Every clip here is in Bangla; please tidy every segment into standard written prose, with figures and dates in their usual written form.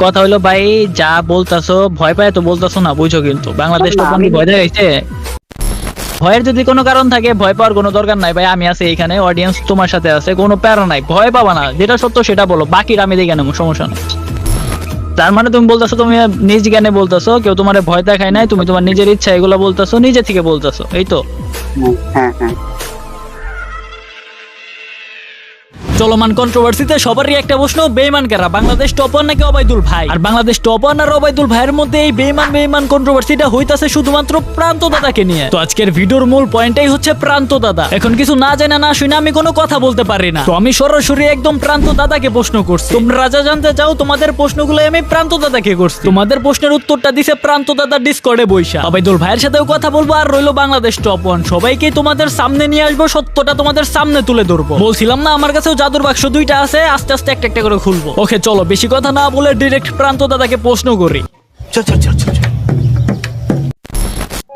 কথা হলো ভাই, যা বলতাছো ভয় পায় তো বলতাছো না, বুঝো কিন্তু বাংলাদেশ তো আমি ভয় দেখাইছে। ভয়ের যদি কোনো কারণ থাকে, ভয় পাওয়ার কোনো দরকার নাই ভাই, আমি আছি এখানে, অডিয়েন্স তোমার সাথে আছে, কোনো প্যারা নাই, ভয় পাবা না, যেটা সত্য সেটা বলো, বাকির আমি দেখে নেবো, সমস্যা নেই। তার মানে তুমি বলতেছো, তুমি নিজ জ্ঞানে বলতেছো, কেউ তোমার ভয় দেখায় নাই, তুমি তোমার নিজের ইচ্ছা এগুলো বলতেছো, নিজে থেকে বলতেছো, এই তো। হ্যাঁ হ্যাঁ চলমান কন্ট্রোভার্সিতে সবারই একটা প্রশ্ন, বেঈমান কারা, বাংলাদেশ টপার নাকি অবাইদুল ভাই? আর বাংলাদেশ টপার আর অবাইদুল ভাইয়ের মধ্যে এই বেঈমান কন্ট্রোভার্সিটা হইতাছে শুধুমাত্র প্রান্ত দাদাকে নিয়ে। তো আজকের ভিডিওর মূল পয়েন্টটাই হচ্ছে প্রান্ত দাদা। এখন কিছু না জানা না শুনে আমি কোনো কথা বলতে পারি না, তো আমি সরাসরি একদম প্রান্ত দাদাকে প্রশ্ন করছি। তোমরা রাজা জানতে চাও, তোমাদের প্রশ্নগুলো আমি প্রান্ত দাদাকে করছি। তোমাদের প্রশ্নের উত্তরটা দিছে প্রান্ত দাদা ডিসকর্ডে বইসা। অবাইদুল ভাইয়ের সাথেও কথা বলবো, আর রইলো বাংলাদেশ টপ ওয়ান, সবাইকে তোমাদের সামনে নিয়ে আসবো, সত্যটা তোমাদের সামনে তুলে ধরবো। বলছিলাম না আমার কাছেও জাদুর বাক্স দুইটা আছে, আস্তে আস্তে একটা একটা করে খুলবো। ওকে চলো বেশি কথা না বলে ডিরেক্ট প্রান্ত দাদাকে প্রশ্ন করি।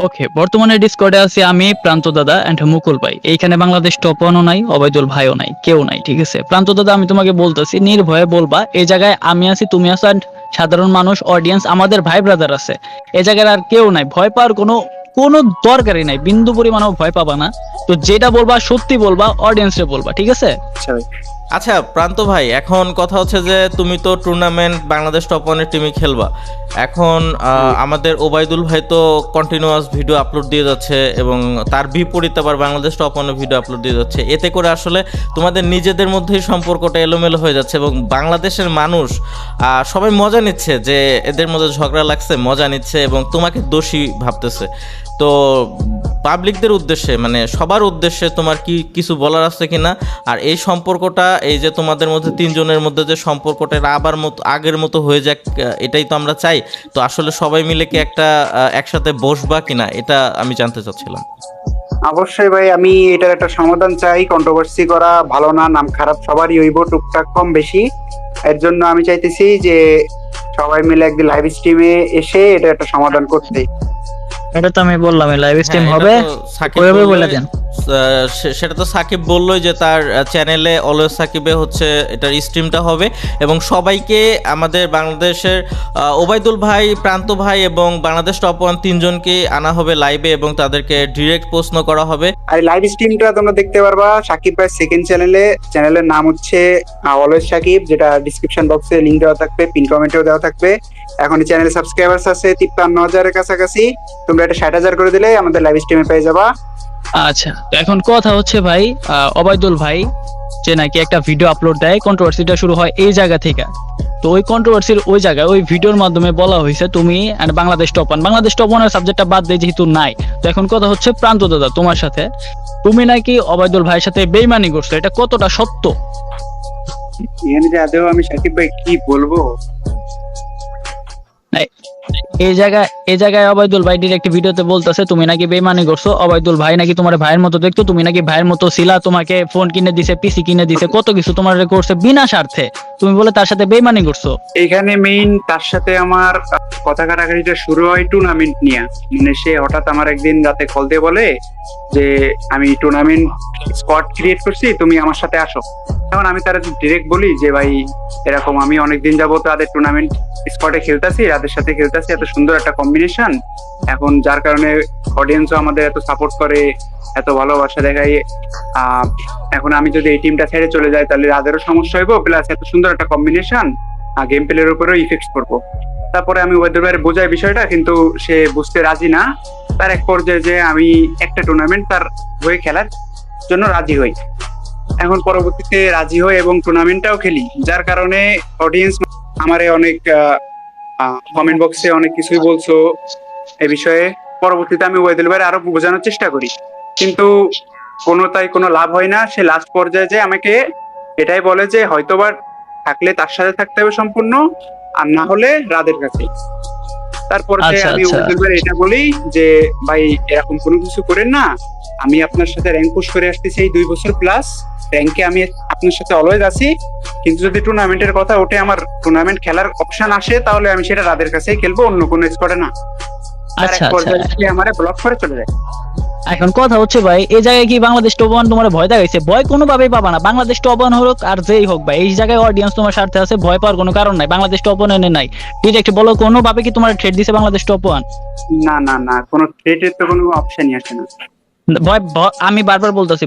ওকে, বর্তমানে ডিসকর্ডে আছি আমি, প্রান্ত দাদা এন্ড মুকুল ভাই। এইখানে বাংলাদেশ টপ ওয়ানও নাই, অবাইদুল ভাইও নাই, কেউ নাই, ঠিক আছে? প্রান্ত দাদা, আমি তোমাকে বলতেছি, নির্ভয়ে বলবা, এই জায়গায় আমি আছি, তুমি আছো, and সাধারণ মানুষ, অডিয়েন্স, আমাদের ভাই ব্রাদার আছে, এই জায়গায় আর কেউ নাই। ভয় পাওয়ার কোনো কোনো দরকারই নাই, বিন্দু পরিমাণও ভয় পাবা না। তো যেটা বলবা সত্যি বলবা, অডিয়েন্সে বলবা, ঠিক আছে? আচ্ছা ভাই। আচ্ছা প্রান্ত ভাই, এখন কথা হচ্ছে যে তুমি তো টুর্নামেন্ট বাংলাদেশ টপ ওয়ানের টিমে খেলবা। এখন আমাদের ওবায়দুল ভাই তো কন্টিনিউয়াস ভিডিও আপলোড দিয়ে যাচ্ছে, এবং তার বিপরীতে আবার বাংলাদেশ টপ ওয়ানের ভিডিও আপলোড দিয়ে যাচ্ছে। এতে করে আসলে তোমাদের নিজেদের মধ্যেই সম্পর্কটা এলোমেলো হয়ে যাচ্ছে, এবং বাংলাদেশের মানুষ সবাই মজা নিচ্ছে যে এদের মধ্যে ঝগড়া লাগছে, মজা নিচ্ছে এবং তোমাকে দোষী ভাবতেছে। তো পাবলিকদের উদ্দেশ্যে, মানে সবার উদ্দেশ্যে তোমার কি কিছু বলার আছে কিনা? আর এই সম্পর্কটা, এই যে তোমাদের মধ্যে তিনজনের মধ্যে যে সম্পর্কটা, আবার আগের মতো হয়ে যাক, এটাই তো আমরা চাই। তো আসলে সবাই মিলে কি একটা একসাথে বসবা কিনা, এটা আমি জানতে চাচ্ছিলাম। অবশ্যই ভাই, আমি এটার একটা সমাধান চাই। কন্ট্রোভার্সি করা ভালো না, নাম খারাপ সবারই হইব টুকটাক কম বেশি। এর জন্য আমি চাইতেছি যে সবাই মিলে একদিন লাইভ স্ট্রিমে এসে এটা একটা সমাধান করতে। এটা তো আমি বললাম, লাইভ স্ট্রিম হ্যাঁ, হবে, এটা তো সাকিব ওইভাবে বলে বললোই, দেন। সেটা তো সাকিব বললোই যে তার চ্যানেলে অলওয়েজ সাকিবে হচ্ছে এটার স্ট্রিমটা হবে, এবং সবাইকে আমাদের বাংলাদেশের ওবায়দুল ভাই, প্রান্ত ভাই এবং বাংলাদেশ টপ ওয়ান তিনজনকে আনা হবে লাইভে, এবং তাদেরকে ডিরেক্ট প্রশ্ন করা হবে। আর লাইভ স্ট্রিমটা তোমরা দেখতে পারবা সাকিব ভাই সেকেন্ড চ্যানেলে। চ্যানেলের নাম হচ্ছে অলওয়েজ সাকিব, যেটা ডিসক্রিপশন বক্সে লিংক দেওয়া থাকবে, পিন কমেন্টেও দেওয়া থাকবে। এখন এই চ্যানেলে সাবস্ক্রাইবার্স আছে 53,000-এর কাছাকাছি। তোমরা এটা 60,000 করে দিলে আমাদের লাইভ স্ট্রিমে পেয়ে যাবা। আচ্ছা, তো এখন কথা হচ্ছে ভাই, অবায়দুল ভাই যে নাকি একটা ভিডিও আপলোড দেয়, কন্ট্রোভার্সিটা শুরু হয় এই জায়গা থেকে। তো ওই কন্ট্রোভার্সির ওই জায়গায় ওই ভিডিওর মাধ্যমে বলা হয়েছে তুমি and Bangladesh top one, Bangladesh top ওয়ানের সাবজেক্টটা বাদ দিয়ে যেহেতু নাই। তো এখন কথা হচ্ছে প্রান্ত দাদা, তোমার সাথে, তুমি নাকি অবায়দুল ভাইয়ের সাথে বেইমানি করছো, এটা কতটা সত্য? এখানে যে আদৌ আমি সাকিব ভাই কি বলবো? এই জায়গায় অবায়দুল ভাই ডিরেক্ট ভিডিওতে বলতেছে তুমি নাকি বেইমানি করছো, অবায়দুল ভাই নাকি তোমার ভাইয়ের মতো দেখতো, তুমি নাকি ভাইয়ের মতো ছিলা, তোমাকে ফোন কিনে দিছে, পিসি কিনে দিছে, কত কিছু তোমার করছে বিনা স্বার্থে, তুমি বলে তার সাথে বেইমানি করছো। এখানে মেইন তার সাথে আমার কথা কাটাকাটিটা শুরু হয় টুর্নামেন্ট নিয়ে। মানে সে হঠাৎ আমার একদিন রাতে কল দিয়ে বলে যে আমি টুর্নামেন্ট স্কোয়াড ক্রিয়েট করছি, তুমি আমার সাথে আসো। তখন আমি তার ডিরেক্ট বলি যে ভাই এরকম আমি অনেকদিন যাবো তাদের টুর্নামেন্ট স্কোয়াডে খেলতেছি, তাদের সাথে খেলতেছি, এত সুন্দর একটা কম্বিনেশন, এখন যার কারণে অডিয়েন্সও আমাদের এত সাপোর্ট করে, এত ভালোবাসা দেখায়। এখন আমি যদি এই টিমটা ছেড়ে চলে যাই তাহলে রাদেরও সমস্যা হইব, প্লাস এত সুন্দর একটা কম্বিনেশন গেম প্লের উপরেও ইফেক্ট করবো। তারপরে আমি ওদের বাইরে বোঝাই বিষয়টা, কিন্তু সে বুঝতে রাজি না। তার এক পর্যায়ে যে আমি একটা টুর্নামেন্ট তার হয়ে খেলার জন্য রাজি হই। এখন পরবর্তীতে রাজি হই এবং টুর্নামেন্টটাও খেলি, যার কারণে অডিয়েন্স আমারে অনেক কমেন্ট বক্সে অনেক কিছুই বলছো এ বিষয়ে। পরবর্তীতে আমি ওয়েদুল ভাই আরো বোঝানোর চেষ্টা করি, কিন্তু কোনো লাভ হয় না। সে লাস্ট পর্যায়ে যে আমাকে এটাই বলে যে হয়তোবা থাকলে তার সাথে থাকতে হবে সম্পূর্ণ, আর না হলে রাদের কাছে। তারপরে আমি ওয়েদুল ভাই এটা বলি যে ভাই এরকম কোনো কিছু করেন না, আমি আপনার সাথে র্যাঙ্ক পুশ করে আসতেছি এই 2 বছর প্লাস, র্যাঙ্কে আমি আপনার সাথে অলওয়েজ আছি, কিন্তু যদি টুর্নামেন্টের কথা ওঠে, আমার টুর্নামেন্ট খেলার অপশন আসে, তাহলে আমি সেটা রাদের কাছেই খেলবো, অন্য কোনো স্কোয়াডে না। আমারে ব্লক করে চলে যায়। এখন কথা হচ্ছে ভাই, এই জায়গায় কি বাংলাদেশ টপ ওয়ান তোমার ভয় দেখাইছে? ভয় কোনোভাবেই পাবা না, বাংলাদেশ টপ ওয়ান হোক আর যেই হোক ভাই, এই জায়গায় অডিয়েন্স তোমার স্বার্থে আছে, ভয় পাওয়ার কোনো কারণ নাই। বাংলাদেশ টপ ওয়ান এনে নাই, ডিরেক্ট বলো কোনোভাবে কি তোমার থ্রেট দিছে বাংলাদেশ টপ ওয়ান? না না না, কোনো থ্রেটের তো কোনো অপশনই আসে না। আমি বারবার বলতেছি,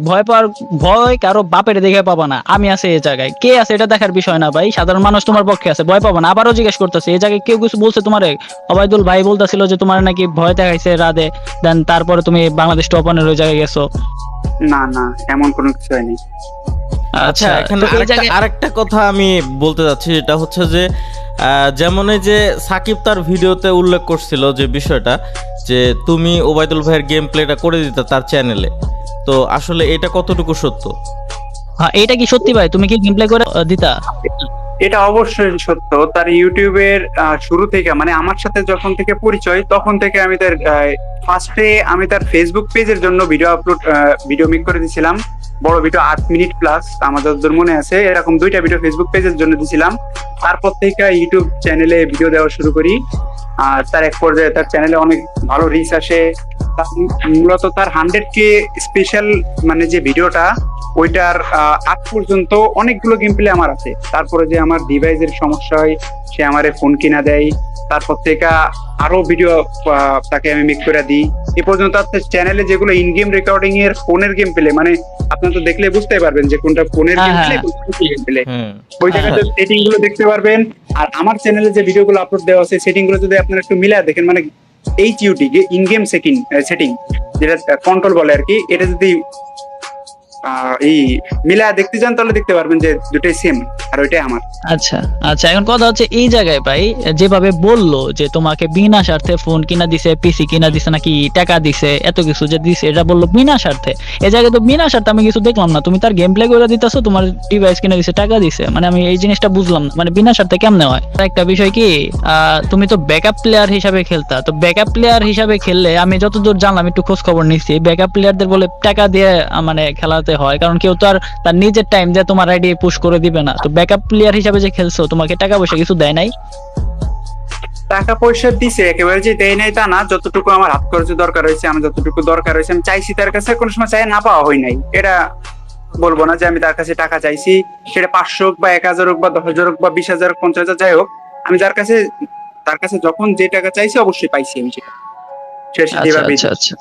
ভয় কারো বাপের দেখে পাবা না, আমি আছে এই জায়গায়, কে আছে এটা দেখার বিষয় না ভাই, সাধারণ মানুষ তোমার পক্ষে আছে, ভয় পাবা না। আবারও জিজ্ঞেস করতেছি, এই জায়গায় কেউ কিছু বলছে তোমারে? ওবায়দুল ভাই বলতেছিল যে তোমার নাকি ভয় দেখাইছে রাতে, দেন তারপরে তুমি বাংলাদেশ টপ ওয়ানের ওই জায়গায় গেছো। না না, এমন কোনো কিছু হয়নি। আচ্ছা, এখানে তো এই জায়গায় আরেকটা কথা আমি বলতে যাচ্ছি, যেটা হচ্ছে যে যেমন এই যে সাকিব তার ভিডিওতে উল্লেখ করছিল যে বিষয়টা, যে তুমি ওবায়দুল ভাইয়ের গেম প্লেটা করে দিতে তার চ্যানেলে, তো আসলে এটা কতটুকু সত্য? হ্যাঁ, এটা কি সত্যি ভাই? তুমি কি গেম প্লে করে দিতা? এটা অবশ্যই সত্য। তার ইউটিউবের শুরু থেকে, মানে আমার সাথে যখন থেকে পরিচয় তখন থেকে আমি তার ফার্স্টে আমি তার ফেসবুক পেজের জন্য ভিডিও মেক করে দিয়েছিলাম, বড় ভিডিও 8 মিনিট প্লাস, আমাদের যতদূর মনে আছে এরকম 2টা ভিডিও ফেসবুক পেজের জন্য দিয়েছিলাম। তারপর থেকে ইউটিউব চ্যানেলে ভিডিও দেওয়া শুরু করি, আর তার এক পর্যায়ে তার চ্যানেলে অনেক ভালো রিচ আসে। মূলত তার 100K স্পেশাল মানে যে ভিডিওটা, ওইটার আগ পর্যন্ত অনেকগুলো গেম প্লে আমার আছে। তারপরে যে আমার ডিভাইসের সমস্যা হয়, সে আমারে ফোন কিনা দেয়, তারপর থেকে আরো ভিডিও তাকে আমি মেক করে দিই। এ পর্যন্ত আপনার চ্যানেলে যেগুলো ইন গেম রেকর্ডিং এর ফোনের গেম প্লে, মানে আপনারা তো দেখলে বুঝতে পারবেন যে কোনটা ফোনের গেম প্লে, কোনটা গেম প্লে, ওই জায়গাতে সেটিং গুলো দেখতে পারবেন। আর আমার চ্যানেলে যে ভিডিওগুলো আপলোড দেওয়া আছে, সেটিং গুলো যদি আপনারা একটু মিলায় দেখেন, মানে HUD ইন গেম সেটিং যেটা কন্ট্রোল বলে আর কি, এটা যদি এই মিলা দেখতে যান তাহলে দেখতে পারবেন যে দুটোই সেম, আর ওইটাই আমার। আচ্ছা আচ্ছা, এখন কথা হচ্ছে এই জায়গায় ভাই, যেভাবে বললো যে তোমাকে বিনা স্বার্থে ফোন কিনা দিছে, পিসি কিনা দিছে, নাকি টাকা দিছে, এত কিছু যে দিছে, এটা বললো বিনা স্বার্থে। এই জায়গায় তো বিনা স্বার্থে আমি কিছু দেখলাম না, তুমি তার গেম প্লে করে দিতেছো, তোমার ডিভাইস কিনা দিছে, টাকা দিছে, মানে আমি এই জিনিসটা বুঝলাম না, মানে বিনা স্বার্থে কেমনে হয়? একটা বিষয় কি, তুমি তো ব্যাকআপ প্লেয়ার হিসাবে খেলতা, তো ব্যাকআপ প্লেয়ার হিসাবে খেললে আমি যতদূর জানলাম, একটু খোঁজ খবর নিচ্ছি, ব্যাকআপ প্লেয়ারদের বলে টাকা দিয়ে মানে খেলাতে হয়, কারণ কেউ তো আর তার নিজের টাইম দিয়ে তোমার আইডি পুশ করে দিবে না। তো ব্যাকআপ প্লেয়ার হিসাবে যে খেলছো, তোমাকে টাকা পয়সা কিছু দেয় নাই? টাকা পয়সা দিছে, একেবারে যে দেয় নাই তা না, যতটুকু আমার হাত খরচ দরকার হয়েছে, আমি যতটুকু দরকার হয়েছে আমি চাইছি তার কাছে, কোনো সময় চাই না পাওয়া হয় নাই। এটা বলবো না যে আমি তার কাছে টাকা চাইছি, সেটা 500 হোক বা 1000 হোক বা 10,000 হোক বা 20,000 হোক 50,000 যাই হোক, আমি তার কাছে যখন যে টাকা চাইছি অবশ্যই পাইছি আমি সেটা। আচ্ছা আচ্ছা আচ্ছা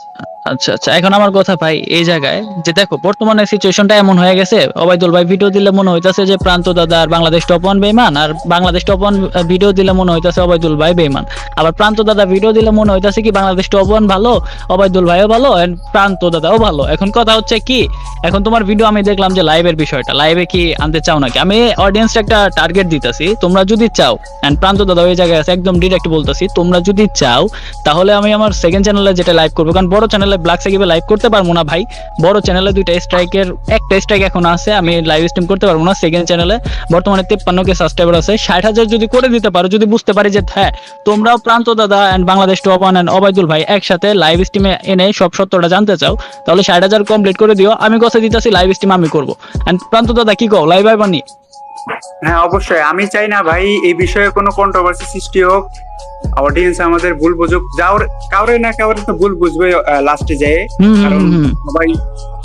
আচ্ছা আচ্ছা, এখন আমার কথা ভাই, এই জায়গায় যে দেখো বর্তমানে সিচুয়েশনটা এমন হয়ে গেছে, ওবায়দুল ভাই ভিডিও দিলে মনে হইতাছে যে প্রান্ত দাদা আর বাংলাদেশ টপ ওয়ান বেইমান, আর বাংলাদেশ টপ ওয়ান ভিডিও দিলে মনে হইতাছে ওবায়দুল ভাই বেইমান, আবার প্রান্ত দাদা ভিডিও দিলে মনে হইতাছে কি বাংলাদেশ টপ ওয়ান ভালো, ওবায়দুল ভাইও ভালো, এন্ড প্রান্ত দাদাও ভালো। এখন কথা হচ্ছে কি, এখন তোমার ভিডিও আমি দেখলাম যে লাইভের বিষয়টা, লাইভে কি আনতে চাও নাকি? আমি অডিয়েন্সটা একটা টার্গেট দিতেছি, তোমরা যদি চাও, এন্ড প্রান্ত দাদা ওই জায়গায় আছে, একদম ডিরেক্ট বলতেছি, তোমরা যদি চাও তাহলে আমি আমার সেকেন্ড চ্যানেলে যেটা লাইভ করবো, কারণ বড় চ্যানেলে ব্ল্যাক সাকিবে লাইভ করতে পারবো না ভাই, বড় চ্যানেলে 2টা স্ট্রাইকের একটা স্ট্রাইক এখন আছে, আমি লাইভ স্ট্রিম করতে পারবো না। সেকেন্ড চ্যানেলে বর্তমানে 53K সাবস্ক্রাইবার আছে, 60,000 যদি করে দিতে পারো, যদি বুঝতে পারি যে হ্যাঁ তোমরাও প্রান্ত দাদা and Bangladesh top one and Obaidul ভাই একসাথে লাইভ স্ট্রিমে এনে সব সত্যটা জানতে চাও, তাহলে 60,000 কমপ্লিট করে দিও, আমি কথা দিতেছি লাইভ স্ট্রিম আমি করবো। এন্ড প্রান্ত দাদা কি কও, লাইভ আইবানি? হ্যাঁ অবশ্যই, আমি চাই না ভাই এই বিষয়ে কোনো কন্ট্রোভার্সি সৃষ্টি হোক, অডিয়েন্স আমাদের ভুল বুঝুক, কাউরে না কাউরে তো ভুল বুঝবে লাস্টে যায়, কারণ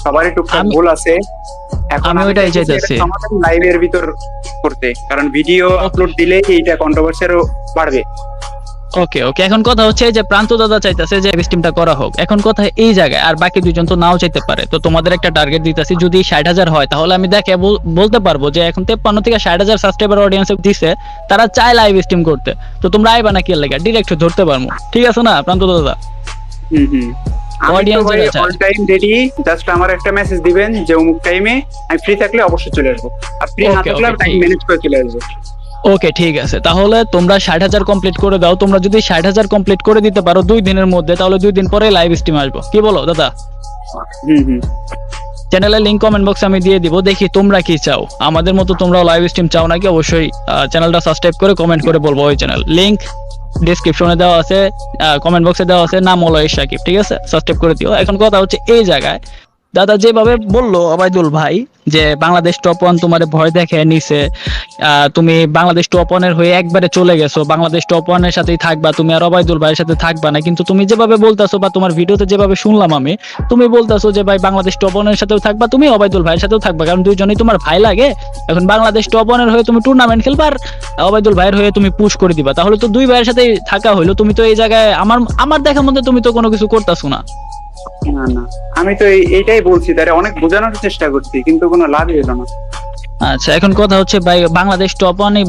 সবারই টুকটাক ভুল আছে। এখন আমি ওইটাই চাইতেছি লাইভের ভিতর করতে, কারণ ভিডিও আপলোড দিলে এইটা কন্ট্রোভার্সি আরো বাড়বে। ওকে ওকে, এখন কথা হচ্ছে যে প্রান্ত দাদা চাইতেছে যে স্ট্রিমটা করা হোক, এখন কথা এই জায়গায়, আর বাকি দুজন তো নাও চাইতে পারে, তো তোমাদের একটা টার্গেট দিতেছি, যদি 60,000 হয় তাহলে আমি দেখে বলতে পারবো যে এখন 53 থেকে 60,000 সাবস্ক্রাইবার অডিয়েন্স দিছে, তারা চায় লাইভ স্ট্রিম করতে, তো তোমরা আইবা নাকি এর লাগা ডিরেক্ট ধরতে পারবো, ঠিক আছে না প্রান্ত দাদা? Audience all time ready, just আমার একটা মেসেজ দিবেন যে অমুক টাইমে আমি ফ্রি থাকলে অবশ্যই চলে আসবো, আর ফ্রি না থাকলে টাইম ম্যানেজ করে চলে আসবো। ওকে ঠিক আছে, তাহলে তোমরা 60,000 কমপ্লিট করে দাও, তোমরা যদি 60,000 কমপ্লিট করে দিতে পারো 2 দিনের মধ্যে, তাহলে 2 দিন পরে লাইভ স্ট্রিম আসবো, কি বলো দাদা? চ্যানেলের লিংক কমেন্ট বক্সে আমি দিয়ে দিব, দেখি তোমরা কি চাও, আমাদের মতো তোমরাও লাইভ স্ট্রিম চাও নাকি, অবশ্যই চ্যানেলটা সাবস্ক্রাইব করে কমেন্ট করে বলবো। ওই চ্যানেল লিংক ডেসক্রিপশনে দেওয়া আছে, কমেন্ট বক্সে দেওয়া আছে, নাম হলো সাকিব, ঠিক আছে, সাবস্ক্রাইব করে দিও। এখন কথা হচ্ছে এই জায়গায় দাদা যেভাবে বললো ওবায়দুল ভাই যে বাংলাদেশ টপ ওয়ান তোমার ভয় দেখে নিছে, তুমি বাংলাদেশ টপ ওয়ানের হয়ে একবারে চলে গেছো, বাংলাদেশ টপ ওয়ানের সাথেই থাকবা, তুমি আর ওবায়দুল ভাইয়ের সাথে থাকবা না। কিন্তু তুমি যেভাবে বলতাছো বা তোমার ভিডিওতে যেভাবে শুনলাম আমি, তুমি বলতাছো যে ভাই বাংলাদেশ টপ ওয়ানের সাথেও থাকবা, তুমি ওবায়দুল ভাইয়ের সাথেও থাকবা, কারণ দুইজনেই তোমার ভাই লাগে। এখন বাংলাদেশ টপ ওয়ানের হয়ে তুমি টুর্নামেন্ট খেলবা আর ওবায়দুল ভাইয়ের হয়ে তুমি পুশ করে দিবা, তাহলে তো দুই ভাইয়ের সাথে থাকা হইলো। তুমি তো এই জায়গায় আমার দেখার মধ্যে তুমি তো কোনো কিছু করতাছো না। না না, আমি তো এইটাই বলছি, তারে অনেক বোঝানোর চেষ্টা করছি কিন্তু কোনো লাভই হলো না। আচ্ছা, এখন কথা হচ্ছে ভাই বাংলাদেশ টপ ওয়ানে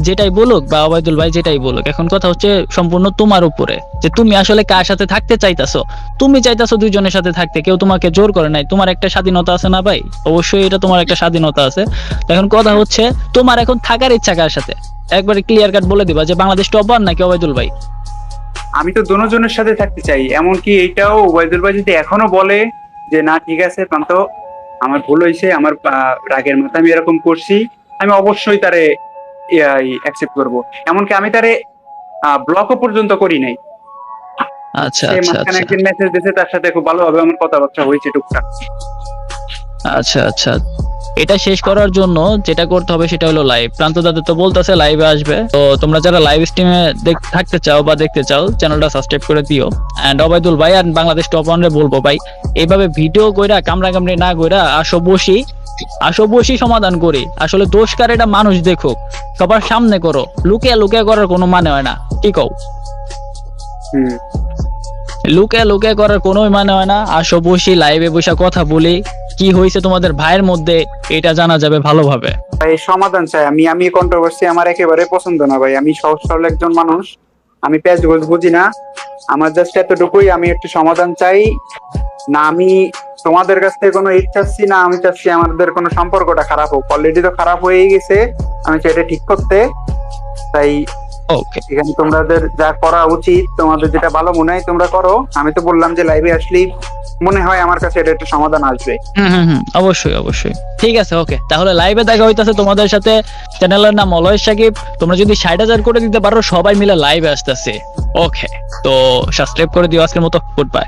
যেটাই বলুক বা ওবায়দুল ভাই যেটাই বলুক, এখন কথা হচ্ছে সম্পূর্ণ তোমার উপরে যে তুমি আসলে কার সাথে থাকতে চাইতাছো। তুমি চাইতাছো দুইজনের সাথে থাকতে, কেউ তোমাকে জোর করে নাই, তোমার একটা স্বাধীনতা আছে না ভাই? অবশ্যই এটা তোমার একটা স্বাধীনতা আছে। তো এখন কথা হচ্ছে তোমার এখন থাকার ইচ্ছা কার সাথে, একবারে ক্লিয়ার কাট বলে দিবা যে বাংলাদেশ টপ ওয়ান নাকি ওবায়দুল ভাই। আমি তো দোনোজনের সাথে থাকতে চাই, এমনকি এইটাও ওবায়দুল ভাই যদি এখনো বলে যে না ঠিক আছে প্রান্ত আমার ভুল হয়েছে, আমার রাগের মাথা আমি এরকম করছি, আমি অবশ্যই তারে অ্যাকসেপ্ট করব। এমনকি আমি তারে ব্লকও পর্যন্ত করি নাই। আচ্ছা সে আচ্ছা মাঝখানে আচ্ছা একদিন মেসেজ দিয়েছে, তার সাথে খুব ভালোভাবে আমার কথাবার্তা হয়েছে টুকটাক। আচ্ছা আচ্ছা, এটা শেষ করার জন্য যেটা করতে হবে সেটা হলো লাইভ। প্রান্ত দাদা তো বলতেছে লাইভে আসবে, তো তোমরা যারা লাইভ স্ট্রিমে থাকতে চাও বা দেখতে চাও চ্যানেলটা সাবস্ক্রাইব করে দিও। এন্ড ওবায়দুল ভাই আর বাংলাদেশ টপ ওয়ান রে বলবো ভাই এইভাবে ভিডিও কইরা কামড়া কামড়ি না কইরা আসো বসি সমাধান করি। আসলে দোষ কার এটা মানুষ দেখুক, সবার সামনে করো, লুকিয়ে লুকিয়ে করার কোনো মানে হয় না, কি কও? হম, লুকিয়ে করার কোনো মানে হয় না। আসো বসি লাইভে বসে কথা বলি, কি হয়েছে তোমাদের ভাইয়ের মধ্যে এটা জানা যাবে ভালোভাবে। ভাই সমাধান চাই আমি কন্ট্রোভার্সি আমার একেবারে পছন্দ না ভাই। আমি সহজ সরল একজন মানুষ, আমি প্যাচ গোজ বুঝি না। আমার জাস্ট এতটুকুই, আমি একটু সমাধান চাই না। আমি তোমাদের কাছ থেকে কোনো ইট চাচ্ছি না, আমি চাচ্ছি আমাদের কোনো সম্পর্কটা খারাপ হোক। অলরেডি তো খারাপ হয়েই গেছে, আমি চাই এটা ঠিক করতে। তাই ওকে, এখানে তোমাদের যা করা উচিত, তোমাদের যেটা ভালো মনে হয় তোমরা করো। আমি তো বললাম যে লাইভে আসলেই মনে হয় আমার কাছে এটা একটা সমাধান আসবে। অবশ্যই অবশ্যই, ঠিক আছে, ওকে, তাহলে লাইভে দেখা হইতাছে তোমাদের সাথে। চ্যানেলের নাম অলয়েস সাকিব। তোমরা যদি 60,000 করে দিতে পারো সবাই মিলে লাইভে আসতেছে। ওকে, তো সাবস্ক্রাইব করে দিও। আজকের মতো গুড বাই।